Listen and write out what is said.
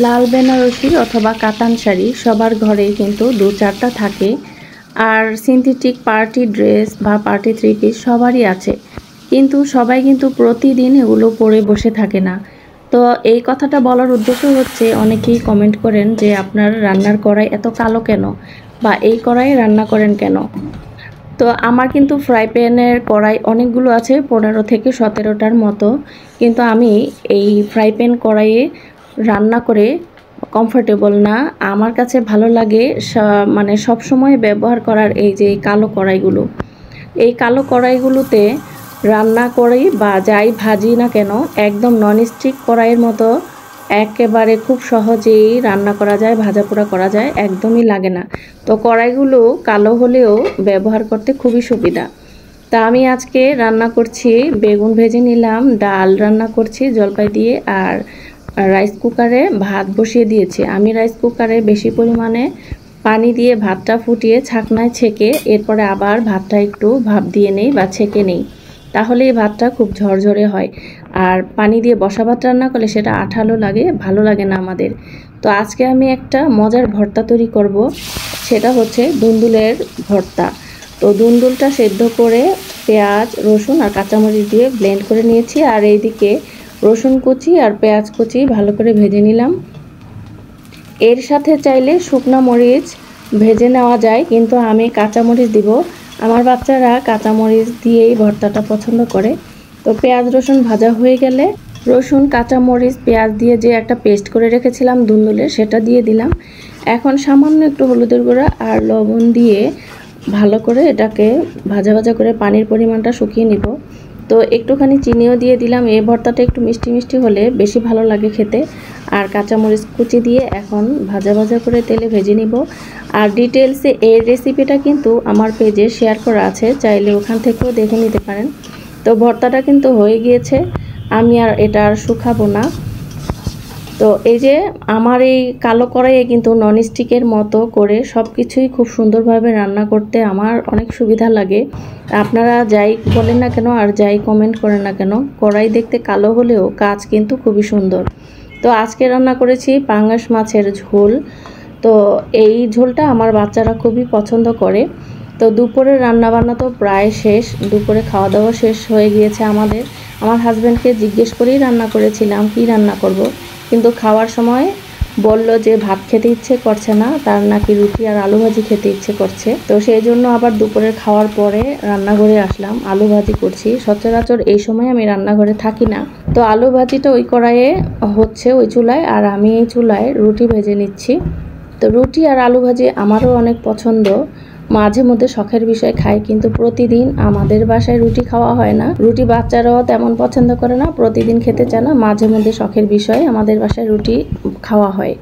লাল বেনারসি অথবা কাতান শাড়ি সবার ঘরেই কিন্তু 2-4টা থাকে। আর সিনথেটিক পার্টি ড্রেস বা পার্টি থ্রি পিস সবারই আছে, কিন্তু সবাই কিন্তু প্রতিদিন এগুলো পরে বসে থাকে না। তো এই কথাটা বলার উদ্দেশ্য হচ্ছে, অনেকেই কমেন্ট করেন যে আপনার রান্নার কড়াই এত কালো কেন, বা এই কড়াইয়ে রান্না করেন কেন। তো আমার কিন্তু ফ্রাই প্যানের কড়াই অনেকগুলো আছে, 15 থেকে 17টার মতো, কিন্তু আমি এই ফ্রাই প্যান কড়াইয়ে রান্না করে কমফোর্টেবল না। আমার কাছে ভালো লাগে মানে সব সময় ব্যবহার করার এই যে কালো কড়াইগুলো। এই কালো কড়াইগুলোতে রান্না করি বা যাই ভাজি না কেন, একদম ননস্টিক কড়াইয়ের মতো একেবারে খুব সহজেই রান্না করা যায়, ভাজা পোড়া করা যায়, একদমই লাগে না। তো কড়াইগুলো কালো হলেও ব্যবহার করতে খুবই সুবিধা। তা আমি আজকে রান্না করছি, বেগুন ভেজে নিলাম, ডাল রান্না করছি জলপাই দিয়ে, আর রাইস কুকারে ভাত বসিয়ে দিয়েছি। আমি রাইস কুকারে বেশি পরিমাণে পানি দিয়ে ভাতটা ফুটিয়ে ছাকনায় ছেঁকে এরপরে আবার ভাতটা একটু ভাপ দিয়ে নেই বা ছেঁকে নেই, তাহলে এই ভাতটা খুব ঝরঝরে হয়। আর পানি দিয়ে বসা ভাত রান্না করলে সেটা আঠালো লাগে, ভালো লাগে না আমাদের। তো আজকে আমি একটা মজার ভর্তা তৈরি করব, সেটা হচ্ছে দুন্দুলের ভর্তা। তো দুন্দুলটা সেদ্ধ করে পেঁয়াজ, রসুন আর কাঁচামরিচ দিয়ে ব্লেন্ড করে নিয়েছি, আর এইদিকে রসুন কুচি আর পেঁয়াজ কুচি ভালো করে ভেজে নিলাম। এর সাথে চাইলে শুকনো মরিচ ভেজে নেওয়া যায়, কিন্তু আমি কাঁচামরিচ দিব। আমার বাচ্চারা কাঁচামরিচ দিয়েই ভর্তাটা পছন্দ করে। তো পেঁয়াজ রসুন ভাজা হয়ে গেলে রসুন, কাঁচামরিচ, পেঁয়াজ দিয়ে যে একটা পেস্ট করে রেখেছিলাম দুন্দুলের, সেটা দিয়ে দিলাম। এখন সামান্য একটু হলুদের গুঁড়া আর লবণ দিয়ে ভালো করে এটাকে ভাজা ভাজা করে পানির পরিমাণটা শুকিয়ে নিব। তো একটুখানি চিনিও দিয়ে দিলাম, এই ভর্তাটা একটু মিষ্টি মিষ্টি হলে বেশি ভালো লাগে খেতে। আর কাঁচামরিচ কুচি দিয়ে এখন ভাজা ভাজা করে তেলে ভেজে নিব। আর ডিটেলসে এই রেসিপিটা কিন্তু আমার পেজে শেয়ার করা আছে, চাইলে ওখান থেকেও দেখে নিতে পারেন। তো ভর্তাটা কিন্তু হয়ে গিয়েছে, আমি আর এটা আর শুকাবো না। তো এই যে আমার এই কালো কড়াইয়ে কিন্তু ননস্টিকের মতো করে সব কিছুই খুব সুন্দরভাবে রান্না করতে আমার অনেক সুবিধা লাগে। আপনারা যাই বলেন না কেন আর যাই কমেন্ট করেন না কেন, কড়াই দেখতে কালো হলেও কাজ কিন্তু খুবই সুন্দর। তো আজকে রান্না করেছি পাঙ্গাস মাছের ঝোল। তো এই ঝোলটা আমার বাচ্চারা খুবই পছন্দ করে। তো দুপুরের রান্নাবান্না তো প্রায় শেষ, দুপুরে খাওয়া দাওয়া শেষ হয়ে গিয়েছে আমাদের। আমার হাজব্যান্ডকে জিজ্ঞেস করেই রান্না করেছিলাম কি রান্না করব, কিন্তু খাওয়ার সময় বলল যে ভাত খেতে ইচ্ছে করছে না, তার নাকি রুটি আর আলু ভাজি খেতে ইচ্ছে করছে। তো সেই জন্য আবার দুপুরের খাওয়ার পরে রান্নাঘরে আসলাম, আলু ভাজি করছি। সচরাচর এই সময় আমি রান্নাঘরে থাকি না। তো আলু ভাজিটা ওই কড়াইয়ে হচ্ছে, ওই চুলায়, আর আমি এই চুলায় রুটি ভেজে নিচ্ছি। তো রুটি আর আলু ভাজি আমারও অনেক পছন্দ, মাঝে মধ্যে শখের বিষয় খাই, কিন্তু প্রতিদিন আমাদের বাসায় রুটি খাওয়া হয় না। রুটি বাচ্চারাও তেমন পছন্দ করে না, প্রতিদিন খেতে চায় না, মাঝে মধ্যে শখের বিষয় আমাদের বাসায় রুটি খাওয়া হয়।